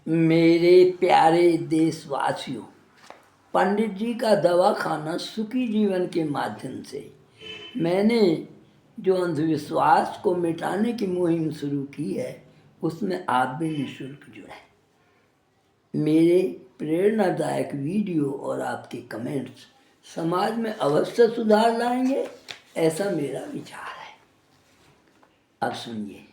मेरे प्यारे देशवासियों, पंडित जी का दवाखाना सुखी जीवन के माध्यम से मैंने जो अंधविश्वास को मिटाने की मुहिम शुरू की है, उसमें आप भी निःशुल्क जुड़ें। मेरे प्रेरणादायक वीडियो और आपके कमेंट्स समाज में अवश्य सुधार लाएंगे, ऐसा मेरा विचार है। अब सुनिए,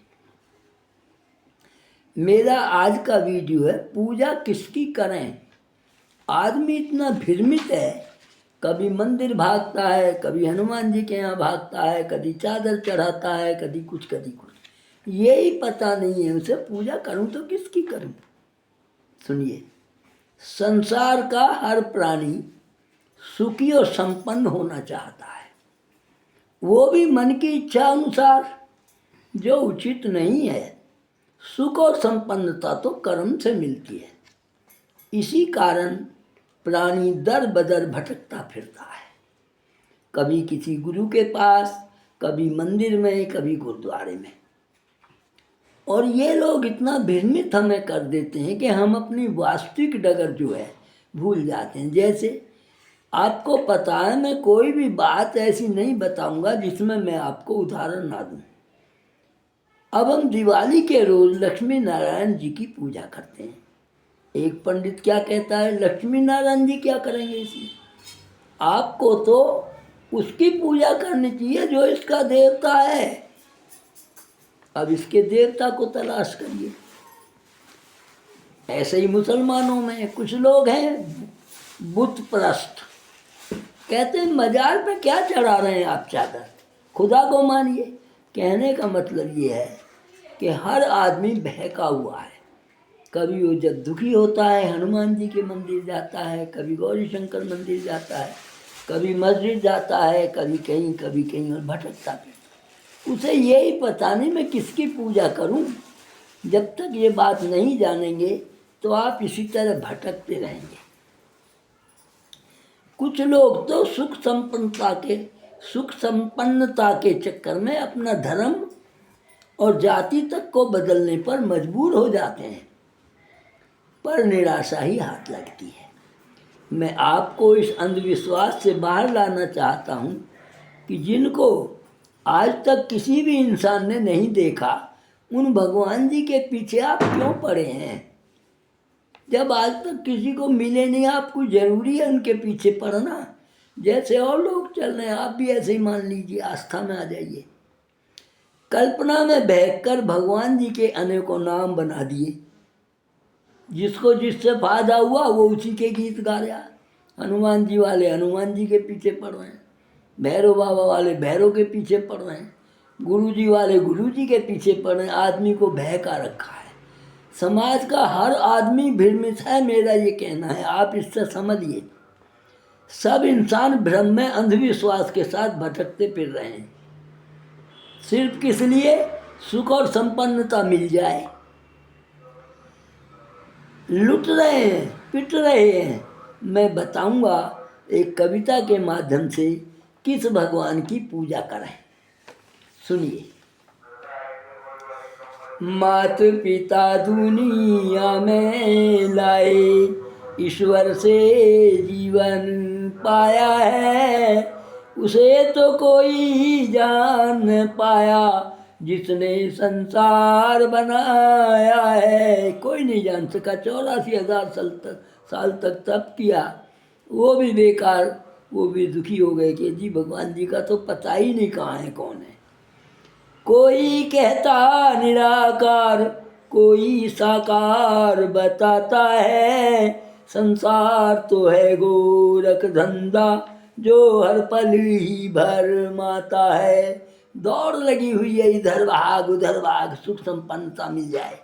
मेरा आज का वीडियो है पूजा किसकी करें। आदमी इतना भ्रमित है, कभी मंदिर भागता है, कभी हनुमान जी के यहाँ भागता है, कभी चादर चढ़ाता है, कभी कुछ यही पता नहीं है उसे पूजा करूं तो किसकी करूं। सुनिए, संसार का हर प्राणी सुखी और संपन्न होना चाहता है, वो भी मन की इच्छा अनुसार, जो उचित नहीं है। सुख और संपन्नता तो कर्म से मिलती है। इसी कारण प्राणी दर बदर भटकता फिरता है, कभी किसी गुरु के पास, कभी मंदिर में, कभी गुरुद्वारे में। और ये लोग इतना भ्रमित हमें कर देते हैं कि हम अपनी वास्तविक डगर जो है भूल जाते हैं। जैसे आपको पता है, मैं कोई भी बात ऐसी नहीं बताऊंगा जिसमें मैं आपको उदाहरण ना दूं। अब हम दिवाली के रोज लक्ष्मी नारायण जी की पूजा करते हैं। एक पंडित क्या कहता है, लक्ष्मी नारायण जी क्या करेंगे इसमें? आपको तो उसकी पूजा करनी चाहिए जो इसका देवता है। अब इसके देवता को तलाश करिए। ऐसे ही मुसलमानों में कुछ लोग हैं बुत परस्त, कहते हैं मजार पे क्या चढ़ा रहे हैं आप चादर, खुदा को मानिए। कहने का मतलब ये है कि हर आदमी बहका हुआ है। कभी वो जब दुखी होता है हनुमान जी के मंदिर जाता है, कभी गौरी शंकर मंदिर जाता है, कभी मस्जिद जाता है, कभी कहीं और भटकता फिरता। उसे यही पता नहीं मैं किसकी पूजा करूं। जब तक ये बात नहीं जानेंगे तो आप इसी तरह भटकते रहेंगे। कुछ लोग तो सुख संपन्नता के चक्कर में अपना धर्म और जाति तक को बदलने पर मजबूर हो जाते हैं, पर निराशा ही हाथ लगती है। मैं आपको इस अंधविश्वास से बाहर लाना चाहता हूँ कि जिनको आज तक किसी भी इंसान ने नहीं देखा, उन भगवान जी के पीछे आप क्यों पड़े हैं? जब आज तक किसी को मिले नहीं, आपको जरूरी है उनके पीछे पड़ना? जैसे और लोग चल रहे हैं आप भी ऐसे ही मान लीजिए, आस्था में आ जाइए। कल्पना में बहकर भगवान जी के अनेकों नाम बना दिए, जिसको जिससे फायदा हुआ वो उसी के गीत गा रहा। हनुमान जी वाले हनुमान जी के पीछे पड़ रहे हैं, भैरव बाबा वाले भैरव के पीछे पड़ रहे हैं, गुरु जी वाले गुरु जी के पीछे पड़ रहे हैं। आदमी को बहका रखा है। समाज का हर आदमी भ्रमित है, मेरा ये कहना है, आप इससे समझिए। सब इंसान भ्रम में अंधविश्वास के साथ भटकते फिर रहे हैं, सिर्फ किस लिए? सुख और संपन्नता मिल जाए। लुट रहे हैं, पिट रहे हैं। मैं बताऊंगा एक कविता के माध्यम से किस भगवान की पूजा करें। सुनिए, मात पिता दुनिया में लाए, ईश्वर से जीवन पाया है, उसे तो कोई जान पाया जिसने संसार बनाया है। कोई नहीं जान सका। 84,000 साल तक तप किया, वो भी बेकार, वो भी दुखी हो गए कि जी भगवान जी का तो पता ही नहीं कहाँ है, कौन है। कोई कहता निराकार, कोई साकार बताता है, संसार तो है गोरख धंधा जो हर पल ही भर माता है। दौड़ लगी हुई है, इधर भाग उधर भाग, सुख संपन्नता मिल जाए।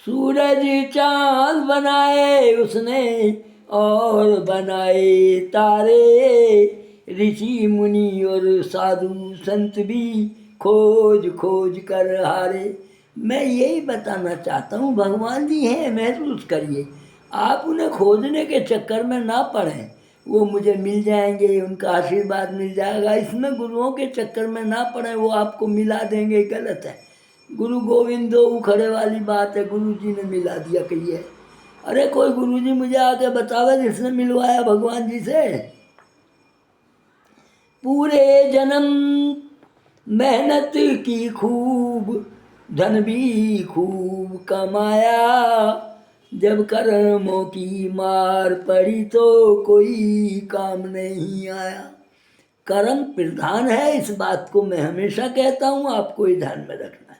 सूरज चांद बनाए उसने और बनाए तारे, ऋषि मुनि और साधु संत भी खोज खोज कर हारे। मैं यही बताना चाहता हूँ, भगवान जी हैं, महसूस करिए। आप उन्हें खोजने के चक्कर में ना पड़ें, वो मुझे मिल जाएंगे, उनका आशीर्वाद मिल जाएगा, इसमें गुरुओं के चक्कर में ना पड़ें, वो आपको मिला देंगे, गलत है। गुरु गोविंदो उखड़े वाली बात है, गुरु जी ने मिला दिया कहिए। अरे कोई गुरु जी मुझे आके बतावे जिसने मिलवाया भगवान जी से। पूरे जन्म मेहनत की खूब, धन भी खूब कमाया, जब कर्मों की मार पड़ी तो कोई काम नहीं आया। कर्म प्रधान है, इस बात को मैं हमेशा कहता हूँ, आपको ही ध्यान में रखना है।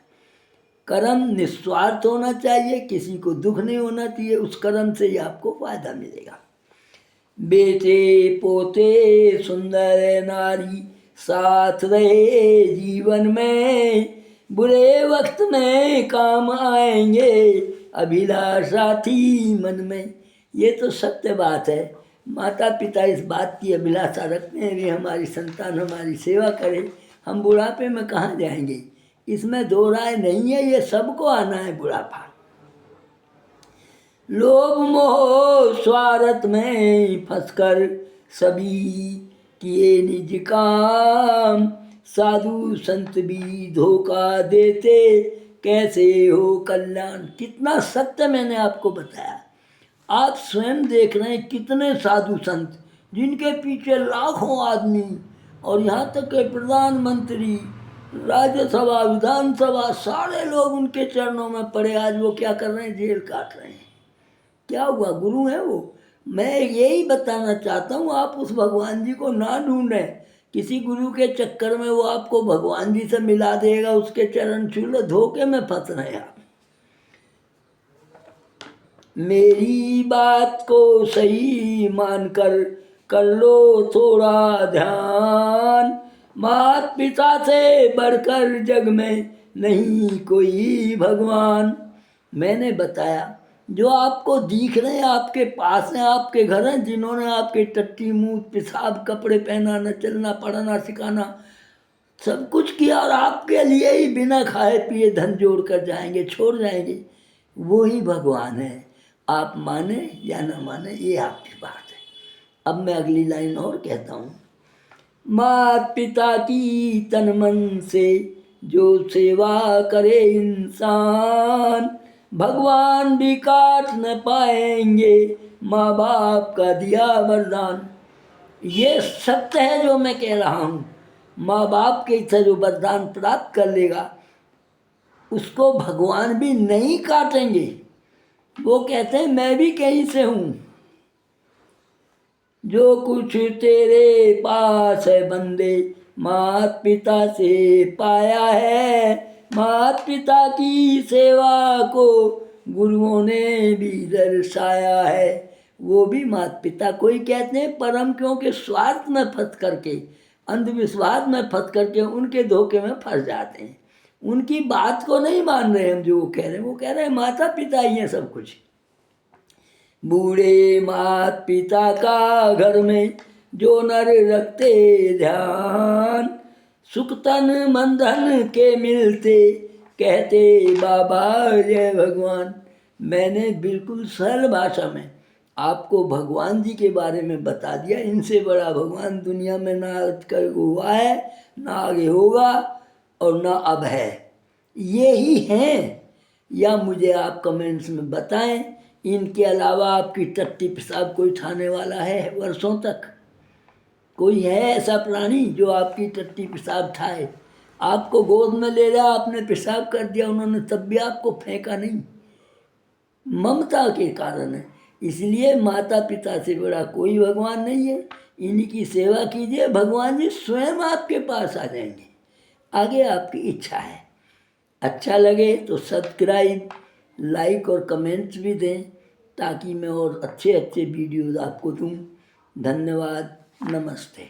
कर्म निस्वार्थ होना चाहिए, किसी को दुख नहीं होना चाहिए, उस कर्म से ही आपको फायदा मिलेगा। बेटे पोते सुंदर नारी साथ रहे जीवन में, बुरे वक्त में काम आएंगे अभिलाषा थी मन में। ये तो सत्य बात है। माता पिता इस बात की अभिलाषा रखते हैं कि हमारी संतान हमारी सेवा करे, हम बुढ़ापे में कहाँ जाएंगे, इसमें दो राय नहीं है, ये सबको आना है बुढ़ापा। लोभ मोह स्वार्थ में फंसकर सभी किए निज काम, साधु संत भी धोखा देते कैसे हो कल्याण। कितना सत्य मैंने आपको बताया। आप स्वयं देख रहे हैं कितने साधु संत जिनके पीछे लाखों आदमी, और यहाँ तक कि प्रधानमंत्री, राज्यसभा, विधानसभा, सारे लोग उनके चरणों में पड़े। आज वो क्या कर रहे हैं, जेल काट रहे हैं। क्या हुआ, गुरु है वो। मैं यही बताना चाहता हूँ, आप उस भगवान जी को ना ढूंढें। किसी गुरु के चक्कर में वो आपको भगवान जी से मिला देगा, उसके चरण छू लो, धोखे में फंस रहे हैं आप। मेरी बात को सही मानकर कर लो थोड़ा ध्यान, माता पिता से बढ़कर जग में नहीं कोई भगवान। मैंने बताया जो आपको दिख रहे हैं, आपके पास हैं, आपके घर हैं, जिन्होंने आपके टट्टी मुँह पेशाब कपड़े पहनाना, चलना पढ़ना सिखाना सब कुछ किया, और आपके लिए ही बिना खाए पिए धन जोड़ कर जाएंगे, छोड़ जाएंगे, वो ही भगवान है। आप माने या ना माने ये आपकी बात है। अब मैं अगली लाइन और कहता हूँ। माता पिता की तन मन से जो सेवा करे इंसान, भगवान भी काट न पाएंगे माँ बाप का दिया वरदान। ये सत्य है जो मैं कह रहा हूँ। माँ बाप के से जो वरदान प्राप्त कर लेगा उसको भगवान भी नहीं काटेंगे। वो कहते हैं मैं भी कहीं से हूँ, जो कुछ तेरे पास है बंदे माता पिता से पाया है, माता पिता की सेवा को गुरुओं ने भी दर्शाया है। वो भी माता पिता को ही कहते हैं परम, क्योंकि स्वार्थ में फंस करके, अंधविश्वास में फंस करके उनके धोखे में फंस जाते हैं। उनकी बात को नहीं मान रहे हम, जो वो कह रहे हैं। वो कह रहे हैं माता पिता ही हैं सब कुछ। बूढ़े माता पिता का घर में जो नर रखते ध्यान, सुख तन मन धन के मिलते कहते बाबा जय भगवान। मैंने बिल्कुल सरल भाषा में आपको भगवान जी के बारे में बता दिया। इनसे बड़ा भगवान दुनिया में ना हुआ है, ना आगे होगा, और ना अब है। ये ही हैं, या मुझे आप कमेंट्स में बताएं। इनके अलावा आपकी टट्टी पेशाब कोई खाने वाला है वर्षों तक? कोई है ऐसा प्राणी जो आपकी टट्टी पेशाब खाए? आपको गोद में ले लिया, आपने पेशाब कर दिया, उन्होंने तब भी आपको फेंका नहीं। ममता के कारण है। इसलिए माता पिता से बड़ा कोई भगवान नहीं है। इनकी सेवा कीजिए, भगवान जी स्वयं आपके पास आ जाएंगे। आगे आपकी इच्छा है। अच्छा लगे तो सब्सक्राइब, लाइक और कमेंट्स भी दें, ताकि मैं और अच्छे अच्छे वीडियोज़ आपको दूँ। धन्यवाद, नमस्ते।